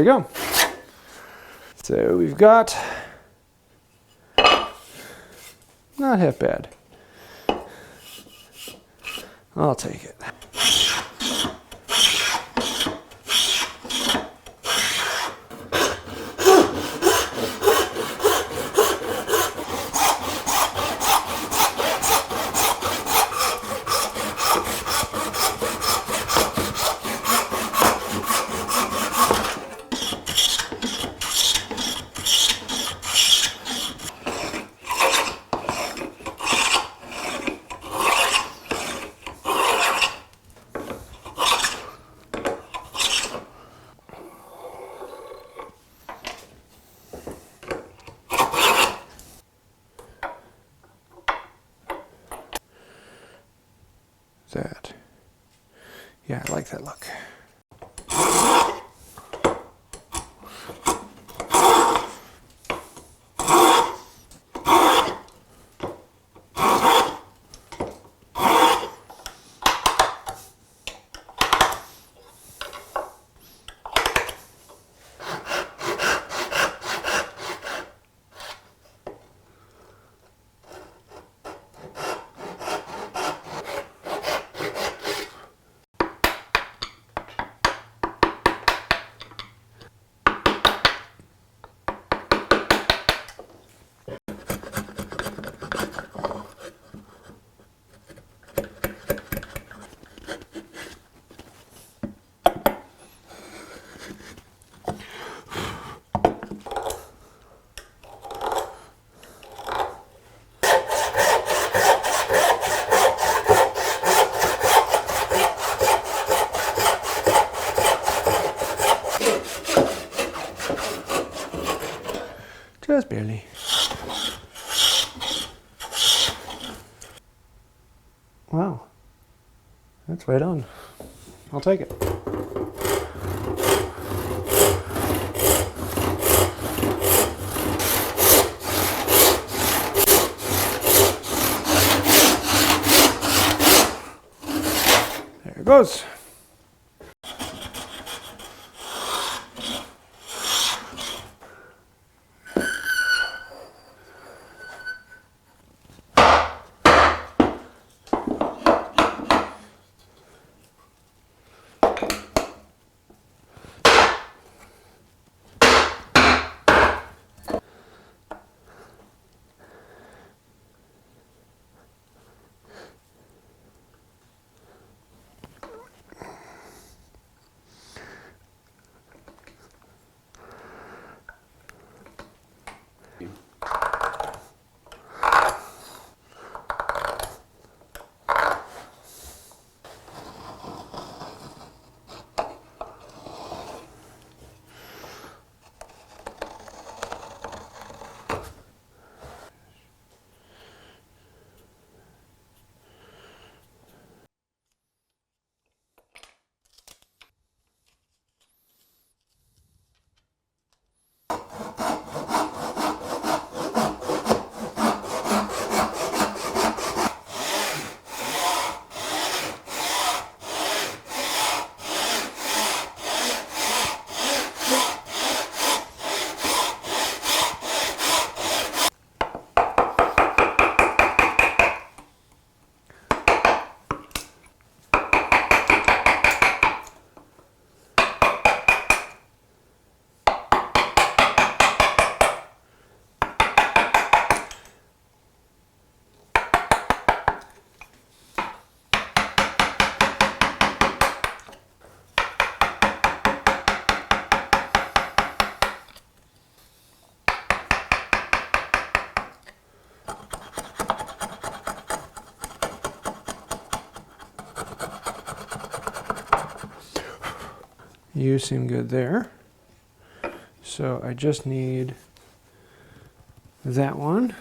you go. So we've got, not half bad. I'll take it. That. Yeah, I like that look. Just barely. Wow. That's right on. I'll take it. There it goes. You seem good there. So I just need that one.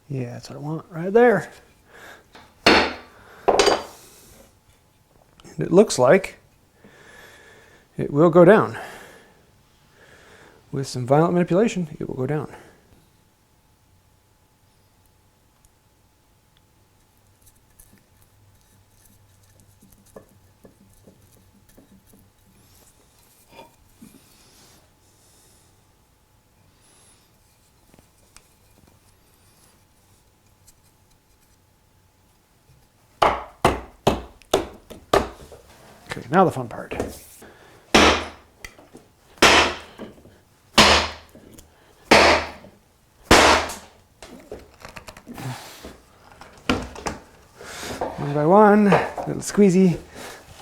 Yeah, that's what I want right there. And it looks like it will go down. With some violent manipulation, it will go down. Okay, now the fun part. One by one, little squeezy,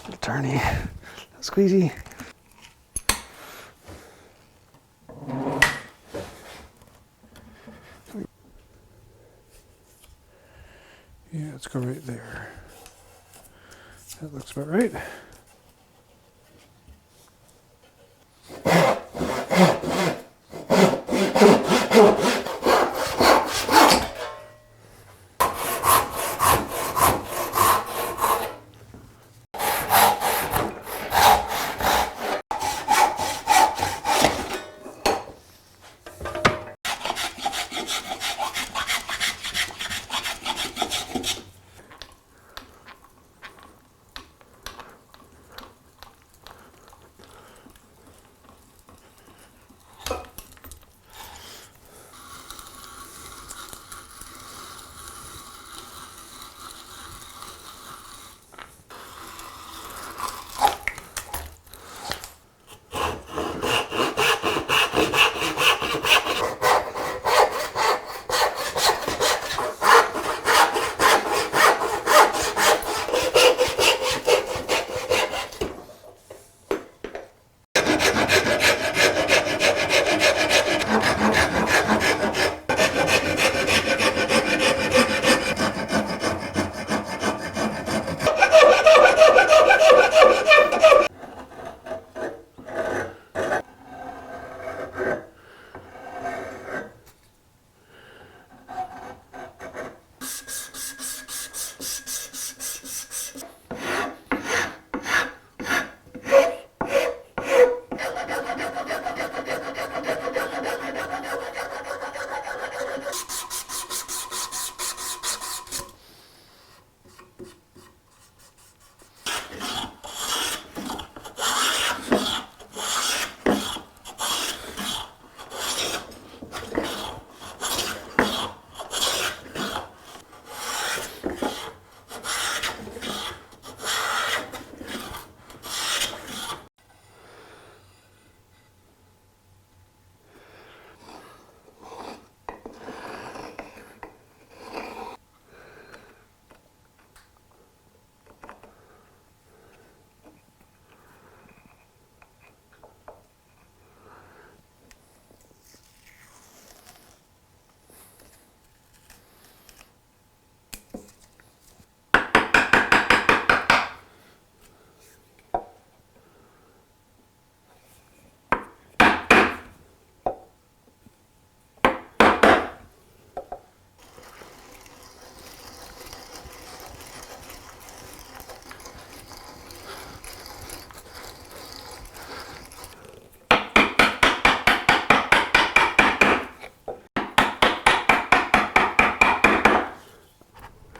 little turny, little squeezy. Yeah, let's go right there. That looks about right.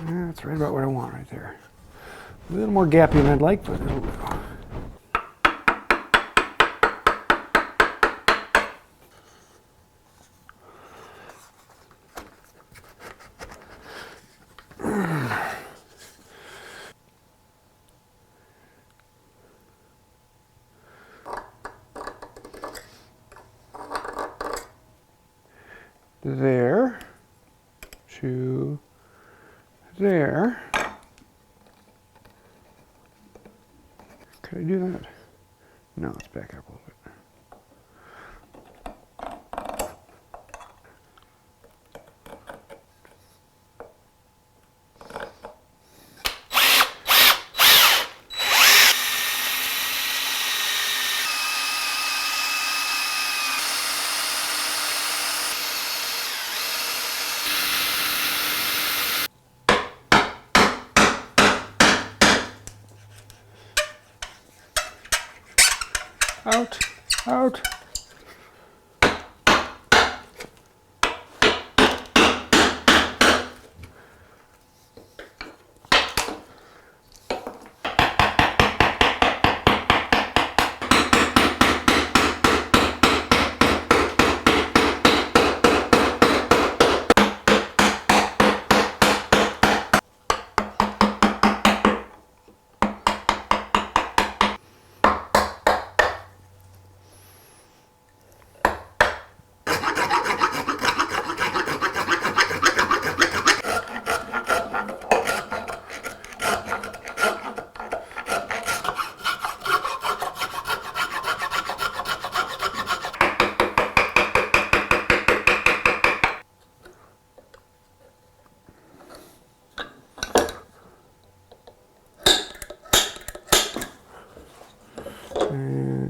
That's right about what I want right there. A little more gappy than I'd like, but it'll do. There to there. Could I do that? No, let's back up a little bit. Out, out.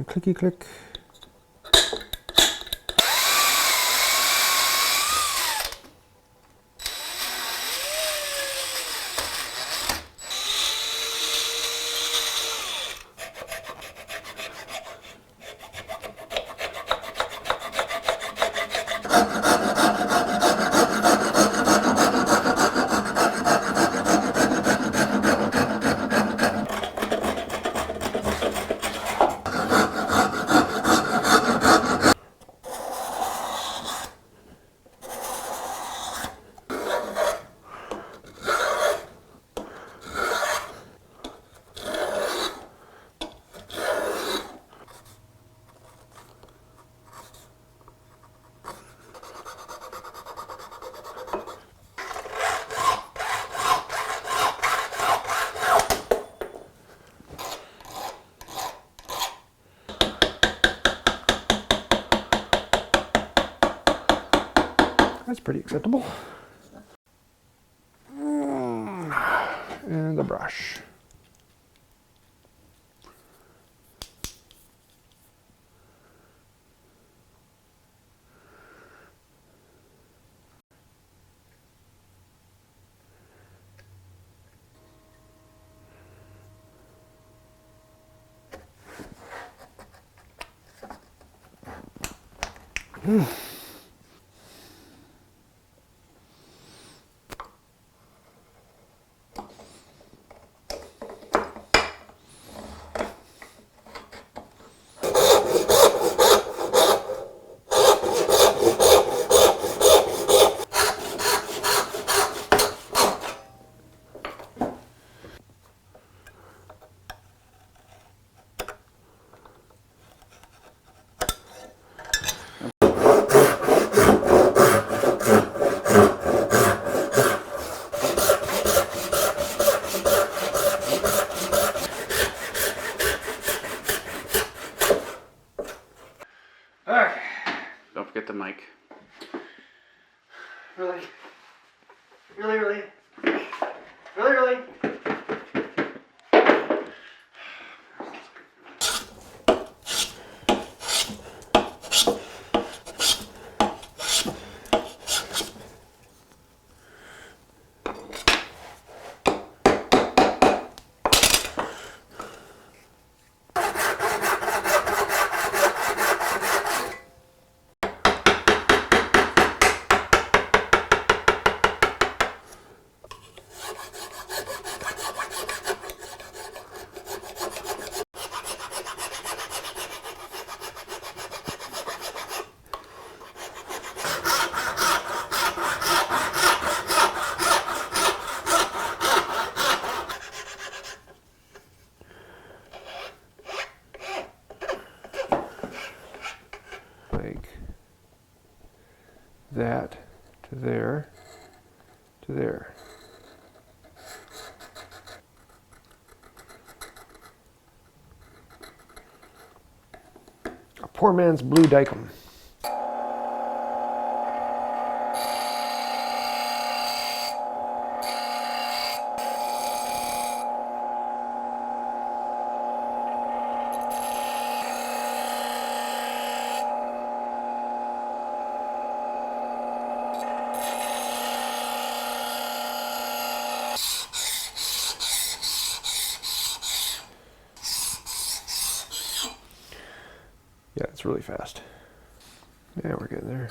clicky click. That's pretty acceptable. And the brush. Alright. Don't forget the mic. Really? Really, really? Really, really? Like that to there to there. A poor man's blue dicum. Yeah, it's really fast. Yeah, we're getting there.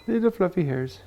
Little fluffy hairs.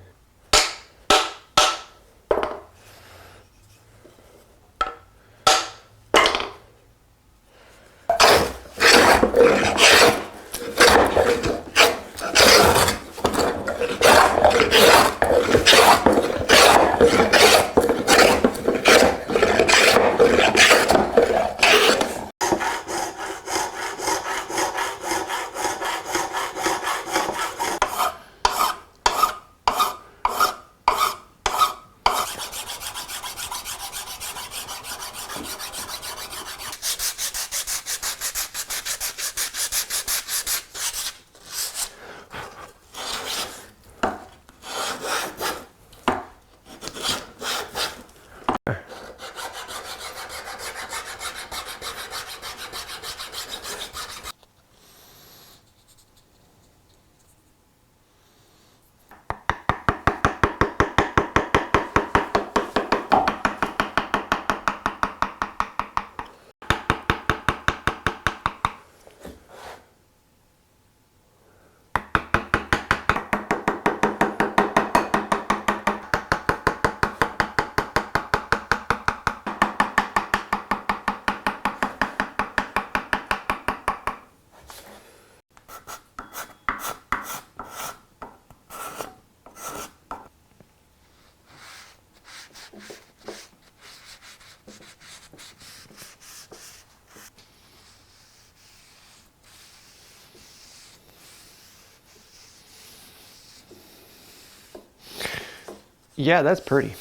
Yeah, that's pretty.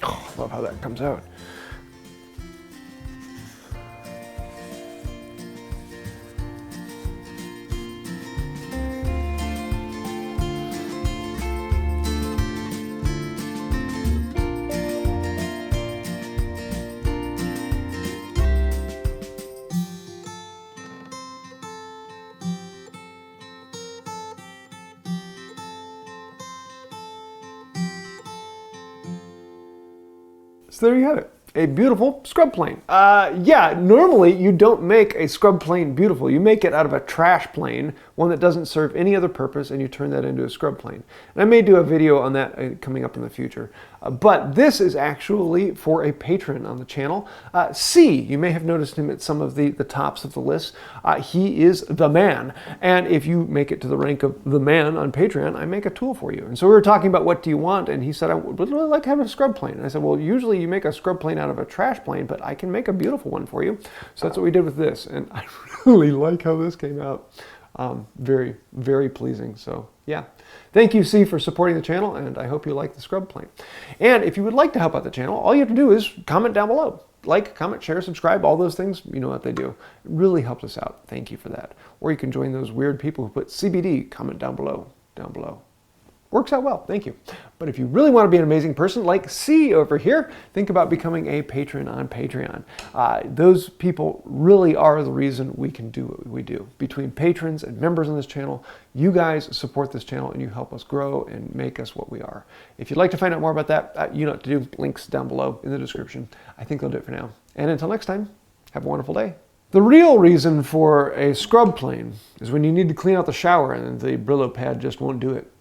Oh, I love how that comes out. So there you have it. A beautiful scrub plane. Yeah, normally you don't make a scrub plane beautiful. You make it out of a trash plane, one that doesn't serve any other purpose, and you turn that into a scrub plane. And I may do a video on that coming up in the future. But this is actually for a patron on the channel. C, you may have noticed him at some of the tops of the list. He is the man. And if you make it to the rank of the man on Patreon, I make a tool for you. And so we were talking about what do you want, and he said, I would really like to have a scrub plane. And I said, well, usually you make a scrub plane out of a trash plane, but I can make a beautiful one for you. So that's what we did with this. And I really like how this came out. Very, very pleasing. So yeah, thank you, C, for supporting the channel, and I hope you like the scrub plane. And if you would like to help out the channel, all you have to do is comment down below. Like, comment, share, subscribe, all those things, you know what they do. It really helps us out. Thank you for that. Or you can join those weird people who put CBD, comment down below, Works out well, thank you. But if you really want to be an amazing person like C over here, think about becoming a patron on Patreon. Those people really are the reason we can do what we do. Between patrons and members on this channel, you guys support this channel and you help us grow and make us what we are. If you'd like to find out more about that, you know what to do. Links down below in the description. I think they'll do it for now. And until next time, have a wonderful day. The real reason for a scrub plane is when you need to clean out the shower and the Brillo pad just won't do it.